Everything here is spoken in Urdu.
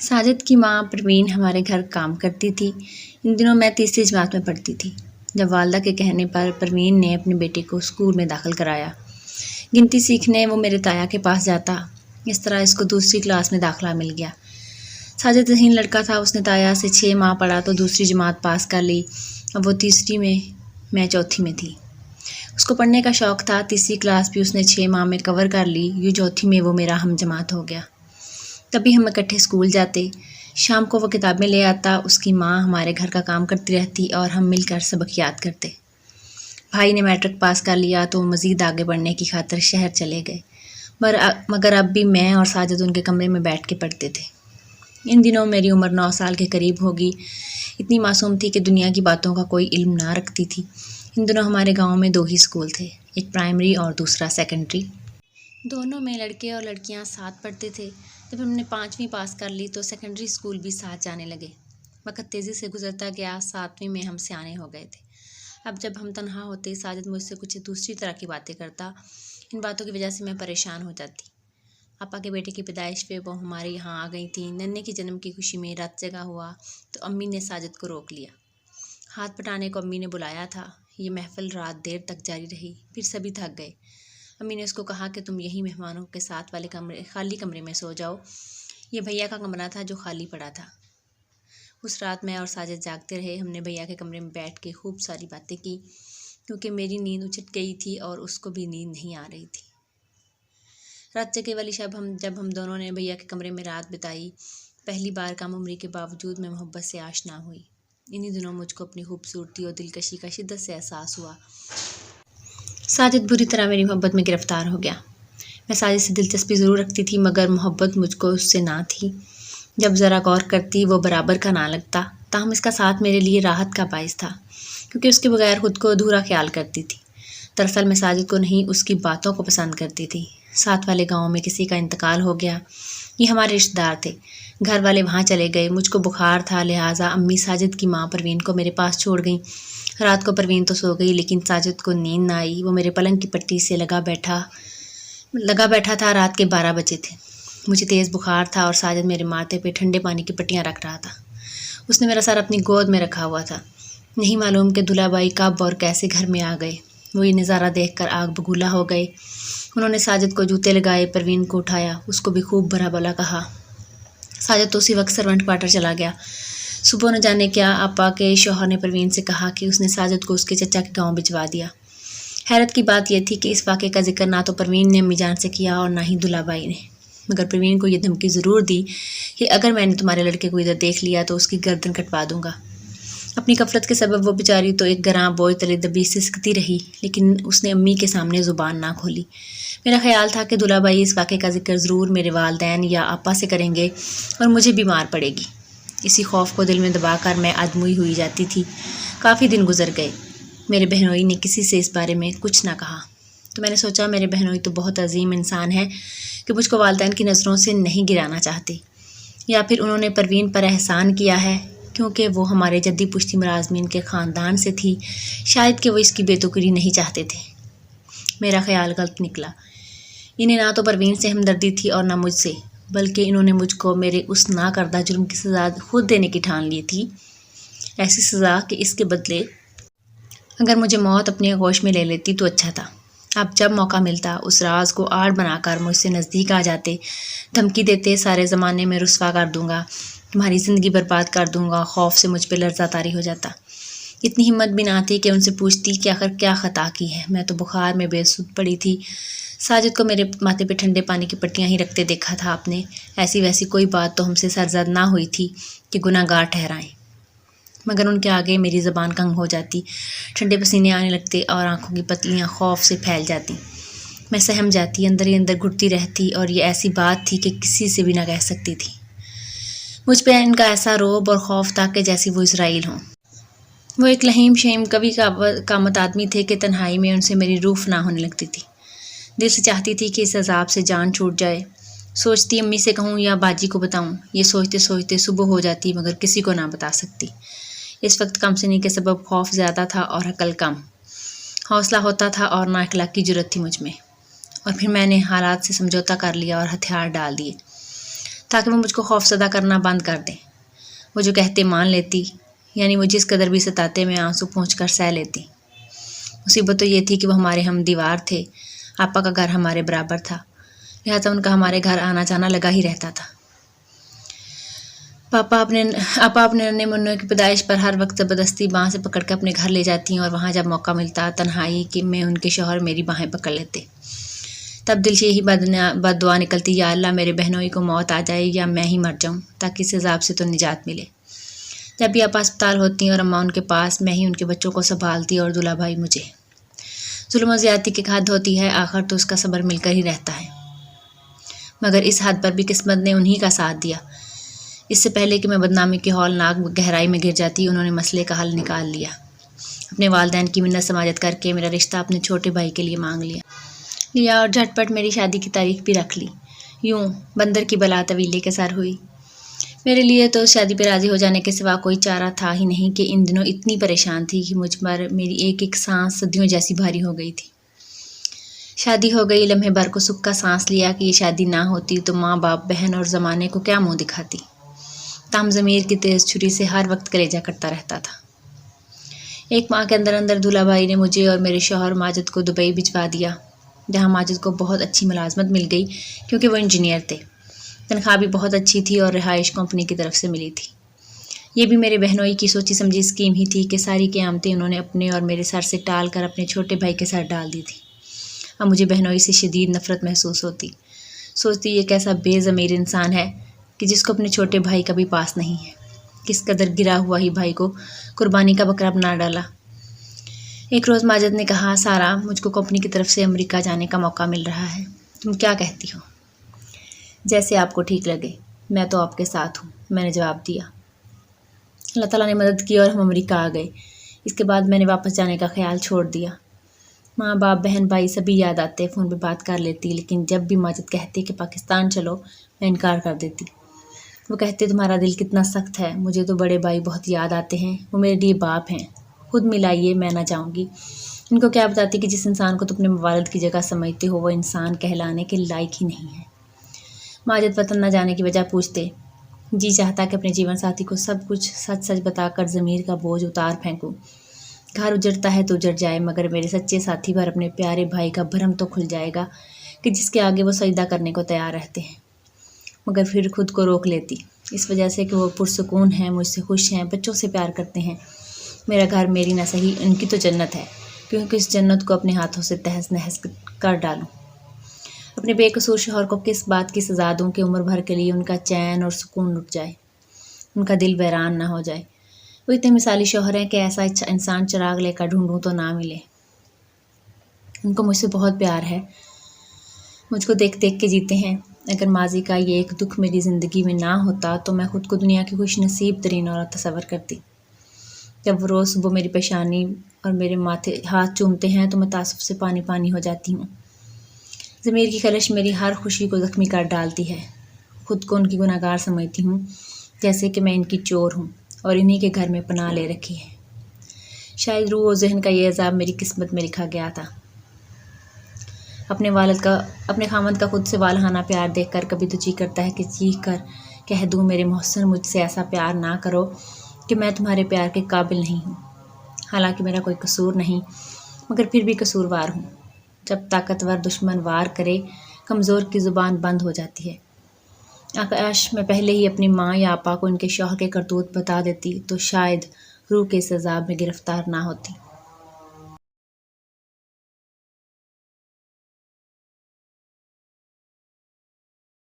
ساجد کی ماں پروین ہمارے گھر کام کرتی تھی۔ ان دنوں میں تیسری جماعت میں پڑھتی تھی جب والدہ کے کہنے پر پروین نے اپنے بیٹے کو اسکول میں داخل کرایا۔ گنتی سیکھنے وہ میرے تایا کے پاس جاتا، اس طرح اس کو دوسری کلاس میں داخلہ مل گیا۔ ساجد ذہین لڑکا تھا، اس نے تایا سے 6 ماہ پڑھا تو دوسری جماعت پاس کر لی۔ اب وہ تیسری میں چوتھی میں تھی۔ اس کو پڑھنے کا شوق تھا، تیسری کلاس بھی اس نے 6 ماہ میں کور کر لی، یوں چوتھی میں وہ میرا ہم جماعت ہو گیا۔ تبھی ہم اکٹھے اسکول جاتے، شام کو وہ کتابیں لے آتا، اس کی ماں ہمارے گھر کا کام کرتی رہتی اور ہم مل کر سبق یاد کرتے۔ بھائی نے میٹرک پاس کر لیا تو وہ مزید آگے بڑھنے کی خاطر شہر چلے گئے، مگر اب بھی میں اور ساجد ان کے کمرے میں بیٹھ کے پڑھتے تھے۔ ان دنوں میری عمر 9 سال کے قریب ہوگی، اتنی معصوم تھی کہ دنیا کی باتوں کا کوئی علم نہ رکھتی تھی۔ ان دنوں ہمارے گاؤں میں 2 ہی اسکول تھے، ایک پرائمری اور دوسرا سیکنڈری۔ دونوں میں لڑکے اور لڑکیاں ساتھ پڑھتے تھے۔ جب ہم نے 5ویں پاس کر لی تو سیکنڈری اسکول بھی ساتھ جانے لگے۔ وقت تیزی سے گزرتا گیا، 7ویں میں ہم سیانے ہو گئے تھے۔ اب جب ہم تنہا ہوتے، ساجد مجھ سے کچھ دوسری طرح کی باتیں کرتا۔ ان باتوں کی وجہ سے میں پریشان ہو جاتی۔ آپا کے بیٹے کی پیدائش پہ وہ ہمارے یہاں آ گئی تھیں۔ ننھے کے جنم کی خوشی میں رات جگا ہوا تو امی نے ساجد کو روک لیا۔ ہاتھ پٹانے کو امی نے بلایا تھا۔ یہ محفل رات دیر تک جاری رہی، پھر سبھی تھک گئے۔ امی نے اس کو کہا کہ تم یہی مہمانوں کے ساتھ والے خالی کمرے میں سو جاؤ۔ یہ بھیا کا کمرہ تھا جو خالی پڑا تھا۔ اس رات میں اور ساجد جاگتے رہے۔ ہم نے بھیا کے کمرے میں بیٹھ کے خوب ساری باتیں کی، کیونکہ میری نیند اچٹ گئی تھی اور اس کو بھی نیند نہیں آ رہی تھی۔ رات جگے والی شب جب ہم دونوں نے بھیا کے کمرے میں رات بتائی، پہلی بار کم عمری کے باوجود میں محبت سے آشنا ہوئی۔ انہی دنوں مجھ کو اپنی خوبصورتی اور دلکشی کا شدت سے احساس ہوا۔ ساجد بری طرح میری محبت میں گرفتار ہو گیا۔ میں ساجد سے دلچسپی ضرور رکھتی تھی، مگر محبت مجھ کو اس سے نہ تھی۔ جب ذرا غور کرتی وہ برابر کا نہ لگتا، تاہم اس کا ساتھ میرے لیے راحت کا باعث تھا، کیونکہ اس کے بغیر خود کو ادھورا خیال کرتی تھی۔ دراصل میں ساجد کو نہیں، اس کی باتوں کو پسند کرتی تھی۔ ساتھ والے گاؤں میں کسی کا انتقال ہو گیا، یہ ہمارے رشتہ دار تھے، گھر والے وہاں چلے گئے۔ مجھ کو بخار تھا، لہٰذا امی ساجد کی ماں پروین کو میرے پاس چھوڑ گئیں۔ رات کو پروین تو سو گئی، لیکن ساجد کو نیند نہ آئی۔ وہ میرے پلنگ کی پٹی سے لگا بیٹھا تھا۔ رات کے 12 بجے تھے۔ مجھے تیز بخار تھا اور ساجد میرے ماتھے پہ ٹھنڈے پانی کی پٹیاں رکھ رہا تھا۔ اس نے میرا سر اپنی گود میں رکھا ہوا تھا۔ نہیں معلوم کہ دلہا بائی کب اور کیسے گھر میں آ گئے۔ وہ یہ نظارہ دیکھ کر آگ بگولا ہو گئے۔ انہوں نے ساجد کو جوتے لگائے، پروین کو اٹھایا، اس کو بھی خوب برا بھلا کہا۔ ساجد تو اسی وقت سرونٹ کوارٹر چلا گیا۔ صبح نہ جانے کیا آپا کے شوہر نے پروین سے کہا کہ اس نے ساجد کو اس کے چچا کے گاؤں بھجوا دیا۔ حیرت کی بات یہ تھی کہ اس واقعے کا ذکر نہ تو پروین نے امی جان سے کیا اور نہ ہی دلہا بائی نے، مگر پروین کو یہ دھمکی ضرور دی کہ اگر میں نے تمہارے لڑکے کو ادھر دیکھ لیا تو اس کی گردن کٹوا دوں گا۔ اپنی غفلت کے سبب وہ بیچاری تو ایک گراں بوجھ تلے دبی سسکتی رہی، لیکن اس نے امی کے سامنے زبان نہ کھولی۔ میرا خیال تھا کہ دلہا بائی اس واقعے کا ذکر ضرور میرے والدین یا آپا سے کریں گے اور مجھے بھی مار پڑے گی۔ اسی خوف کو دل میں دبا کر میں ادموئی ہوئی جاتی تھی۔ کافی دن گزر گئے، میرے بہنوئی نے کسی سے اس بارے میں کچھ نہ کہا۔ تو میں نے سوچا میرے بہنوئی تو بہت عظیم انسان ہے کہ مجھ کو والدین کی نظروں سے نہیں گرانا چاہتے، یا پھر انہوں نے پروین پر احسان کیا ہے کیونکہ وہ ہمارے جدی پشتی مرازمین کے خاندان سے تھی، شاید کہ وہ اس کی بے تکری نہیں چاہتے تھے۔ میرا خیال غلط نکلا۔ انہیں نہ تو پروین سے ہمدردی تھی اور نہ مجھ سے، بلکہ انہوں نے مجھ کو میرے اس نہ کردہ جرم کی سزا خود دینے کی ٹھان لی تھی، ایسی سزا کہ اس کے بدلے اگر مجھے موت اپنے آغوش میں لے لیتی تو اچھا تھا۔ اب جب موقع ملتا اس راز کو آڑ بنا کر مجھ سے نزدیک آ جاتے، دھمکی دیتے سارے زمانے میں رسوا کر دوں گا، تمہاری زندگی برباد کر دوں گا۔ خوف سے مجھ پہ لرزہ طاری ہو جاتا۔ اتنی ہمت بھی نہ تھی کہ ان سے پوچھتی کہ آخر کیا خطا کی ہے۔ میں تو بخار میں بے سود پڑی تھی۔ ساجد کو میرے ماتھے پہ ٹھنڈے پانی کی پٹیاں ہی رکھتے دیکھا تھا آپ نے، ایسی ویسی کوئی بات تو ہم سے سرزد نہ ہوئی تھی کہ گناہ گار ٹھہرائیں، مگر ان کے آگے میری زبان کنگ ہو جاتی، ٹھنڈے پسینے آنے لگتے اور آنکھوں کی پتلیاں خوف سے پھیل جاتی۔ میں سہم جاتی، اندر ہی اندر گھٹتی رہتی، اور یہ ایسی بات تھی کہ کسی سے بھی نہ کہہ سکتی تھی۔ مجھ پہ ان کا ایسا رعب اور خوف تھا کہ جیسے وہ اسرائیل ہوں۔ وہ ایک لہیم شہیم کبھی قامت آدمی تھے کہ تنہائی میں ان سے میری روح فنا ہونے لگتی تھی۔ دل سے چاہتی تھی کہ اس عذاب سے جان چھوٹ جائے۔ سوچتی امی سے کہوں یا باجی کو بتاؤں، یہ سوچتے سوچتے صبح ہو جاتی، مگر کسی کو نہ بتا سکتی۔ اس وقت کم سنی کے سبب خوف زیادہ تھا اور عقل کم، حوصلہ ہوتا تھا اور نا اخلاقی جرأت تھی مجھ میں، اور پھر میں نے حالات سے سمجھوتا کر لیا اور ہتھیار ڈال دیے۔ تاکہ وہ مجھ کو خوفزدہ کرنا بند کر دیں۔ وہ جو کہتے مان لیتی، یعنی وہ جس قدر بھی ستاتے میں آنسو پہنچ کر سہ لیتی۔ مصیبت تو یہ تھی کہ وہ ہمارے ہم دیوار تھے، آپا کا گھر ہمارے برابر تھا، لہٰذا ان کا ہمارے گھر آنا جانا لگا ہی رہتا تھا۔ آپا اپنے ننھے منوں کی پیدائش پر ہر وقت زبردستی باں سے پکڑ کے اپنے گھر لے جاتی اور وہاں جب موقع ملتا تنہائی کہ میں ان کے شوہر میری باہیں پکڑ لیتے، تب دل سے یہی بد دعا نکلتی، یا اللہ میرے بہنوئی کو موت آ جائے یا میں ہی مر جاؤں تاکہ اس عذاب سے تو نجات ملے۔ جب بھی آپا اسپتال ہوتی اور اماں ان کے پاس، میں ہی ان کے بچوں کو سنبھالتی اور دلہا بھائی مجھے۔ ظلم و زیادتی کی حد ہوتی ہے، آخر تو اس کا صبر مل کر ہی رہتا ہے، مگر اس حد پر بھی قسمت نے انہی کا ساتھ دیا۔ اس سے پہلے کہ میں بدنامی کی ہولناک گہرائی میں گر جاتی، انہوں نے مسئلے کا حل نکال لیا۔ اپنے والدین کی منت سماجت کر کے میرا رشتہ اپنے چھوٹے بھائی کے لیے مانگ لیا اور جھٹ پٹ میری شادی کی تاریخ بھی رکھ لی۔ یوں بندر کی بلا طویلے کے سر ہوئی۔ میرے لیے تو شادی پہ راضی ہو جانے کے سوا کوئی چارہ تھا ہی نہیں کہ ان دنوں اتنی پریشان تھی کہ مجھ پر میری ایک ایک سانس صدیوں جیسی بھاری ہو گئی تھی۔ شادی ہو گئی، لمحے بھر کو سکھ کا سانس لیا کہ یہ شادی نہ ہوتی تو ماں باپ بہن اور زمانے کو کیا منہ دکھاتی۔ تاہم ضمیر کی تیز چھری سے ہر وقت کلیجہ کٹتا رہتا تھا۔ ایک ماہ کے اندر اندر دولہا بھائی نے مجھے اور میرے شوہر ماجد کو دبئی بھجوا دیا، جہاں ماجد کو بہت اچھی ملازمت مل گئی کیونکہ وہ انجینئر تھے، تنخواہ بھی بہت اچھی تھی اور رہائش کمپنی کی طرف سے ملی تھی۔ یہ بھی میرے بہنوئی کی سوچی سمجھی اسکیم ہی تھی کہ ساری قیامتیں انہوں نے اپنے اور میرے سر سے ٹال کر اپنے چھوٹے بھائی کے سر ڈال دی تھی۔ اب مجھے بہنوئی سے شدید نفرت محسوس ہوتی، سوچتی یہ کیسا بے ضمیر انسان ہے کہ جس کو اپنے چھوٹے بھائی کا بھی پاس نہیں ہے، کس قدر گرا ہوا ہی بھائی کو قربانی کا بکرا بنا ڈالا۔ ایک روز ماجد نے کہا، سارا مجھ کو کمپنی کی طرف سے امریکہ جانے کا موقع مل رہا ہے، تم کیا کہتی ہو؟ جیسے آپ کو ٹھیک لگے، میں تو آپ کے ساتھ ہوں، میں نے جواب دیا۔ اللہ تعالیٰ نے مدد کی اور ہم امریکہ آ گئے۔ اس کے بعد میں نے واپس جانے کا خیال چھوڑ دیا۔ ماں باپ بہن بھائی سبھی یاد آتے، فون پہ بات کر لیتی، لیکن جب بھی ماجد کہتے کہ پاکستان چلو، میں انکار کر دیتی۔ وہ کہتے تمہارا دل کتنا سخت ہے، مجھے تو بڑے بھائی بہت یاد آتے ہیں، وہ میرے لیے باپ ہیں، خود ملائیے، میں نہ جاؤں گی۔ ان کو کیا بتاتی کہ جس انسان کو تم اپنے والد کی جگہ سمجھتے ہو وہ انسان کہلانے کے لائق ہی نہیں ہے۔ ماجد وطن نہ جانے کی وجہ پوچھتے، جی چاہتا کہ اپنے جیون ساتھی کو سب کچھ سچ سچ بتا کر ضمیر کا بوجھ اتار پھینکوں۔ گھر اجڑتا ہے تو اجڑ جائے، مگر میرے سچے ساتھی پر اپنے پیارے بھائی کا بھرم تو کھل جائے گا کہ جس کے آگے وہ سجدہ کرنے کو تیار رہتے ہیں۔ مگر پھر خود کو روک لیتی، اس وجہ سے کہ وہ پرسکون ہیں، مجھ سے خوش ہیں، بچوں سے پیار کرتے ہیں۔ میرا گھر میری نہ صحیح ان کی تو جنت ہے، کیونکہ اس جنت کو اپنے ہاتھوں سے تہس نہس کر ڈالوں۔ اپنے بے قصور شوہر کو کس بات کی سزا دوں کہ عمر بھر کے لیے ان کا چین اور سکون لٹ جائے، ان کا دل ویران نہ ہو جائے۔ وہ اتنے مثالی شوہر ہیں کہ ایسا انسان چراغ لے کر ڈھونڈوں تو نہ ملے۔ ان کو مجھ سے بہت پیار ہے، مجھ کو دیکھ دیکھ کے جیتے ہیں۔ اگر ماضی کا یہ ایک دکھ میری زندگی میں نہ ہوتا تو میں خود کو دنیا کی خوش نصیب ترین عورت تصور کرتی۔ جب وہ روز صبح میری پیشانی اور میرے ماتھے ہاتھ چومتے ہیں تو میں تعصب سے پانی پانی ہو جاتی ہوں۔ ضمیر کی خلش میری ہر خوشی کو زخمی کر ڈالتی ہے، خود کو ان کی گناہگار سمجھتی ہوں، جیسے کہ میں ان کی چور ہوں اور انہی کے گھر میں پناہ لے رکھی ہے۔ شاید روح و ذہن کا یہ عذاب میری قسمت میں لکھا گیا تھا۔ اپنے خامند کا خود سے والہانہ پیار دیکھ کر کبھی تو جی کرتا ہے کہ چیخ کر کہہ دوں، میرے محسن مجھ سے ایسا پیار نہ کرو کہ میں تمہارے پیار کے قابل نہیں ہوں۔ حالانکہ میرا کوئی قصور نہیں، مگر پھر بھی قصوروار ہوں۔ جب طاقتور دشمن وار کرے، کمزور کی زبان بند ہو جاتی ہے۔ کاش میں پہلے ہی اپنی ماں یا آپا کو ان کے شوہر کے کرتوت بتا دیتی تو شاید روح کے اس عذاب میں گرفتار نہ ہوتی۔